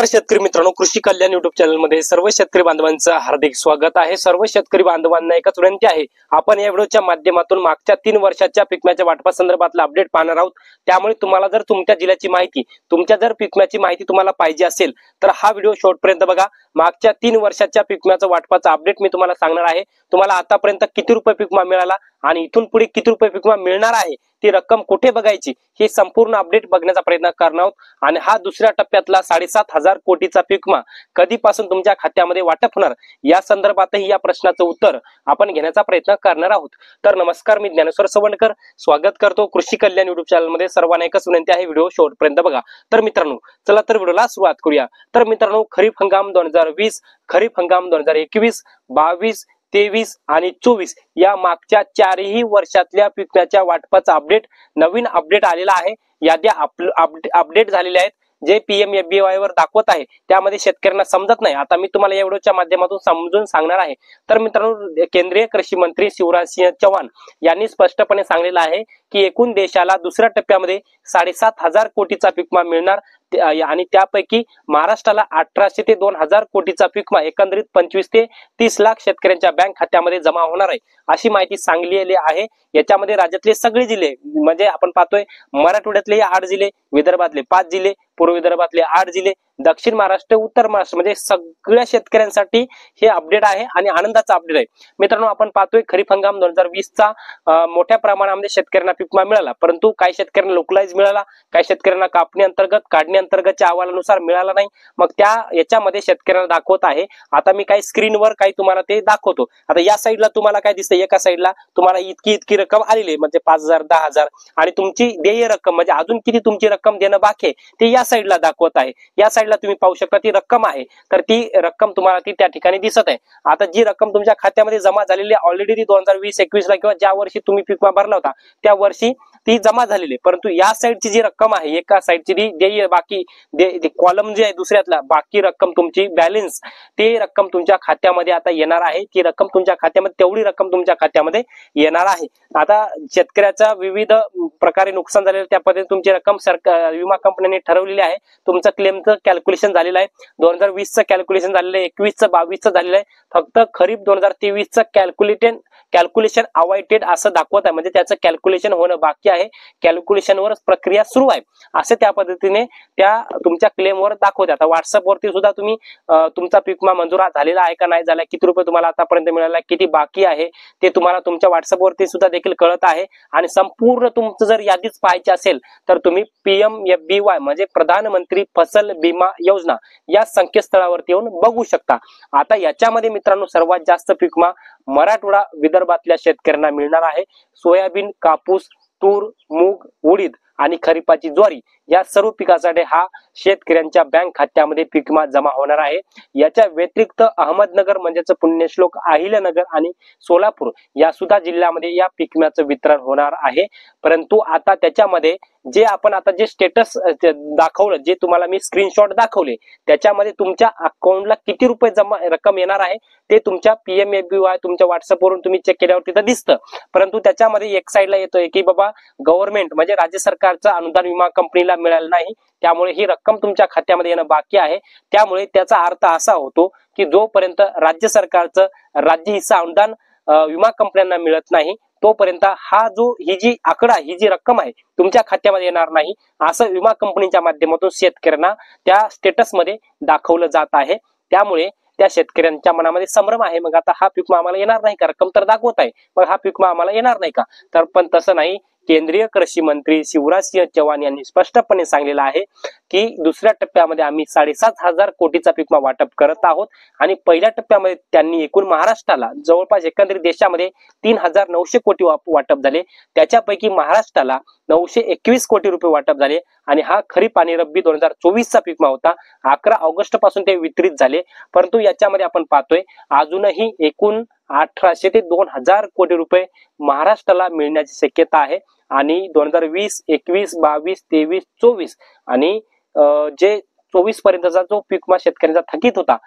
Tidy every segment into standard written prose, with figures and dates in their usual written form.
नमस्कार शेतकरी मित्रांनो, कृषी कल्याण युट्यूब चॅनल मध्ये सर्व शेतकरी बांधवांचं हार्दिक स्वागत आहे। सर्व शेतकरी बांधवांना एकच विनंती आहे, आपण या व्हिडिओच्या माध्यमातून मागच्या 3 वर्षाच्या पीक विम्याच्या वाटपा संदर्भातला अपडेट पाहणार आहोत। त्यामुळे तुम्हाला जर तुमच्या जिल्ह्याची माहिती, तुमच्या जर पीक विम्याची माहिती तुम्हाला पाहिजे असेल तर हा व्हिडिओ शेवटपर्यंत बघा। मागच्या 3 वर्षाच्या पीक विम्याचा वाटपाचा अपडेट मी तुम्हाला सांगणार आहे। तुम्हाला आतापर्यंत किती रुपये पीक विमा मिळाला आणि इथून पुढे किती रुपये पीक विमा मिळणार आहे, ती रक्कम कुठे बघायची, हे संपूर्ण अपडेट बघण्याचा प्रयत्न करणार आहोत। आणि हा दुसऱ्या टप्प्यातला 7,500 कोटीचा पीक विमा कधीपासून तुमच्या खात्यामध्ये वाटप होणार, या संदर्भातही या प्रश्नाचं उत्तर आपण घेण्याचा प्रयत्न करणार आहोत। तर नमस्कार, मी ज्ञानेश्वर सवंडकर स्वागत करतो कृषी कल्याण युट्यूब चॅनल मध्ये। सर्वांना एकच विनंती आहे, व्हिडिओ शेवटपर्यंत बघा। तर मित्रांनो, चला तर व्हिडिओला सुरुवात करूया। तर मित्रांनो, खरीप हंगाम 2020, खरीप हंगाम 2021, 22, 23 आणि 24 या मागच्या 4ही वर्षातल्या पीक विम्याच्या वाटपाचा अपडेट, नवीन अपडेट आलेला आहे। याद्या अपडेट झालेल्या आहेत, जे PMFBY वर दाखवत आहे त्यामध्ये शेतकऱ्यांना समजत नाही। आता मी तुम्हाला या व्हिडिओच्या माध्यमातून समजून सांगणार आहे। तर मित्रांनो, केंद्रीय कृषी मंत्री शिवराज सिंह चौहान यांनी स्पष्टपणे सांगितलं आहे की एकूण देशाला दुसऱ्या टप्प्यामध्ये 7,500 कोटीचा पीक विमा मिळणार आणि त्यापैकी महाराष्ट्राला 1800 ते 2000 कोटीचा पीक विमा एकंदरीत 25 ते 30 लाख शेतकऱ्यांच्या बँक खात्यामध्ये जमा होणार आहे, अशी माहिती सांगलेली आहे। याच्यामध्ये राज्यातले सगळे जिल्हे, म्हणजे आपण पाहतोय मराठवाड्यातले 8 जिल्हे, विदर्भातले 5 जिल्हे, पूर्व विदर्भातले 8 जिल्हे, दक्षिण महाराष्ट्र, उत्तर महाराष्ट्र, म्हणजे सगळ्या शेतकऱ्यांसाठी हे अपडेट आहे आणि आनंदाचा अपडेट आहे। मित्रांनो, आपण पाहतोय खरीप हंगाम 2020 चा मोठ्या प्रमाणामध्ये शेतकऱ्यांना पीक विमा मिळाला, परंतु काही शेतकऱ्यांना लोकलाइज मिळाला, काही शेतकऱ्यांना कापणी अंतर्गत, काढणी अंतर्गतच्या अहवालानुसार मिळाला नाही। मग त्या याच्यामध्ये शेतकऱ्यांना दाखवत आहे, आता मी काही स्क्रीनवर काही तुम्हाला ते दाखवतो। आता या साईडला तुम्हाला काय दिसतंय, एका साईडला तुम्हाला इतकी रक्कम आलेली आहे, म्हणजे 5,000, 10,000, आणि तुमची देय रक्कम म्हणजे अजून किती तुमची रक्कम देणं बाकी आहे ते या साईडला दाखवत आहे। या साईडला तुम्ही पाहू शकता ती रक्कम आहे, तर ती रक्कम तुम्हाला ती त्या ठिकाणी दिसत आहे। आता जी रक्कम तुमच्या खात्यामध्ये जमा झालेली ऑलरेडी ती 2020-21 ला किंवा ज्या वर्षी तुम्ही पीक विमा भरला होता त्या वर्षी ती जमा झालेली, परंतु या साईडची जी रक्कम आहे, एका साईडची ती देय बाकी कॉलम जे आहे दुसऱ्यातला बाकी रक्कम तुमची बॅलन्स, ते रक्कम तुमच्या खात्यामध्ये आता येणार आहे। ती रक्कम तुमच्या खात्यामध्ये, तेवढी रक्कम तुमच्या खात्यामध्ये येणार आहे। आता शेतकऱ्याचा विविध प्रकारे नुकसान झालेलं, त्या पद्धतीने तुमची रक्कम सरकार विमा कंपनीने ठरवलेली आहे। तुमचं क्लेमचं कॅल्क्युलेशन झालेलं आहे, 2020 चं कॅल्क्युलेशन झालेलं आहे, 21 चं 22 चं झालेलं आहे। फक्त खरीप 2023 चं कॅल्क्युलेशन अवॉइडेड असं दाखवत आहे, म्हणजे त्याचं कॅल्क्युलेशन होणं बाकी आहे, कॅल्क्युलेशनवर प्रक्रिया सुरू आहे, असे त्या पद्धतीने त्या तुमच्या क्लेमवर दाखवतात। आता व्हॉट्सअप वरती सुद्धा तुम्ही तुमचा पीक विमा मंजूर झालेला आहे का नाही झाला, किती रुपये तुम्हाला आतापर्यंत मिळाला, किती बाकी आहे ते तुम्हाला तुमच्या व्हॉट्सअप वरती सुद्धा देखील कळत आहे। आणि संपूर्ण तुमचं जर यादीच पाहायची असेल तर तुम्ही PMFBY म्हणजे प्रधानमंत्री फसल बीमा योजना या संकेतस्थळावरती येऊन बघू शकता। आता याच्यामध्ये मित्रांनो, सर्वात जास्त पीक विमा मराठवाडा विदर्भातल्या शेतकऱ्यांना मिळणार आहे। सोयाबीन, कापूस, तूर, मूग, उडीद आणि खरीपाची ज्वारी या सर्व पिकासाठी हा शेतकऱ्यांच्या बँक खात्यामध्ये पीक विमा जमा होणार आहे। याच्या व्यतिरिक्त अहमदनगर म्हणजेच पुण्यश्लोक, अहिल्यानगर आणि सोलापूर या सुद्धा जिल्ह्यामध्ये या पीक विम्याचं वितरण होणार आहे। परंतु आता त्याच्यामध्ये जे आपण आता जे स्टेटस दाखवलं, जे तुम्हाला मी स्क्रीनशॉट दाखवले, त्याच्यामध्ये तुमच्या अकाउंटला किती रुपये जमा रक्कम येणार आहे ते तुमच्या PMFBY तुमच्या व्हॉट्सअप वरून तुम्ही चेक केल्यावर तिथं दिसतं। परंतु त्याच्यामध्ये एक साईडला येतोय की बाबा गव्हर्नमेंट म्हणजे राज्य सरकारचं अनुदान विमा कंपनीला मिळालं नाही, त्यामुळे ही रक्कम तुमच्या खात्यामध्ये येणं बाकी आहे। त्यामुळे त्याचा अर्थ असा होतो की जोपर्यंत राज्य सरकारचं राज्य हिस्सा अनुदान विमा कंपन्यांना मिळत नाही, तोपर्यंत ही जी रक्कम आहे तुमच्या खात्यामध्ये येणार नाही, असं विमा कंपनीच्या माध्यमातून शेतकऱ्यांना त्या स्टेटस मध्ये दाखवलं जात आहे। त्यामुळे त्या शेतकऱ्यांच्या मनामध्ये संभ्रम आहे, मग आता हा पीक विमा आम्हाला येणार नाही का, रक्कम तर दाखवत आहे, मग हा पीक विमा आम्हाला येणार नाही का? तर पण तसं नाही, केंद्रीय कृषी मंत्री शिवराज सिंह चौहान यांनी स्पष्टपणे सांगितलं आहे की दुसऱ्या टप्प्यामध्ये आम्ही 7,500 कोटीचा पीक विमा वाटप करत आहोत। आणि पहिल्या टप्प्यामध्ये त्यांनी एकूण महाराष्ट्राला जवळपास एकंदरीत देशामध्ये 3,900 कोटी वाटप झाले, त्याच्यापैकी महाराष्ट्राला 921 कोटी रुपये वाटप झाले। आणि हा खरीप आणि रब्बी 2024 चा पीक विमा होता, 11 ऑगस्ट पासून ते वितरित झाले। परंतु याच्यामध्ये आपण पाहतोय अजूनही एकूण 1800 ते 2000 कोटी रुपये महाराष्ट्राला मिळण्याची शक्यता आहे। आणि 2020, 21, 22, 23, 24 आणि जे 24 पर्यंतचा जो पीक विमा शेतकऱ्यांचा थकीत होता,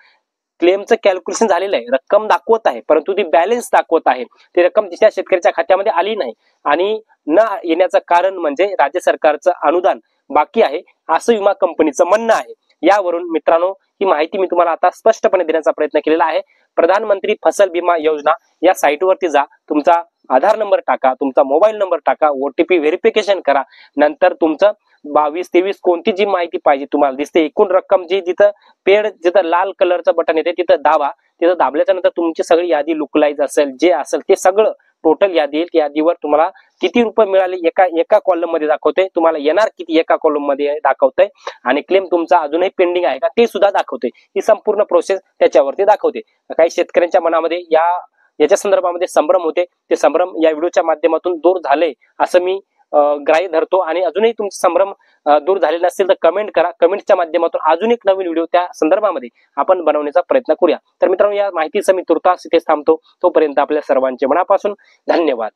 क्लेमचं कॅल्क्युलेशन झालेलं आहे, रक्कम दाखवत आहे, परंतु ती बॅलन्स दाखवत आहे, ती रक्कम तिच्या शेतकऱ्याच्या खात्यामध्ये आली नाही। आणि न येण्याचं कारण म्हणजे राज्य सरकारचं अनुदान बाकी आहे असं विमा कंपनीचं म्हणणं आहे। यावरून मित्रांनो ही माहिती मी तुम्हाला आता स्पष्टपणे देण्याचा प्रयत्न केलेला आहे। प्रधानमंत्री फसल बीमा योजना या साईटवरती जा, तुमचा आधार नंबर टाका, तुमचा मोबाईल नंबर टाका, OTP व्हेरिफिकेशन करा, नंतर तुमचं 22-23 कोणती जी माहिती पाहिजे तुम्हाला दिसते एकूण रक्कम जी जिथं पेड जिथं लाल कलरचं बटन येते तिथं दाबा, तिथं दाबल्याच्या नंतर तुमची सगळी यादी लुकलाइज असेल जे असेल ते सगळं टोटल यादी येईल। यादीवर तुम्हाला किती रुपये मिळाले एका कॉलम मध्ये दाखवते, तुम्हाला येणार किती एका कॉलम मध्ये दाखवतंय, आणि क्लेम तुमचा अजूनही पेंडिंग आहे का ते सुद्धा दाखवते। ही संपूर्ण प्रोसेस त्याच्यावरती दाखवते। काही शेतकऱ्यांच्या मनामध्ये याच्या संदर्भामध्ये संभ्रम होते, ते संभ्रम या व्हिडिओच्या माध्यमातून दूर झाले असं मी ग्राह्य धरतो। आणि अजूनही तुमचे संभ्रम दूर झाले नसतील तर कमेंट करा, कमेंटच्या माध्यमातून अजून एक नवीन व्हिडिओ त्या संदर्भामध्ये आपण बनवण्याचा प्रयत्न करूया। तर मित्रांनो या माहितीचं मी तुर्तास इथेच थांबतो। तोपर्यंत आपल्या सर्वांचे मनापासून धन्यवाद।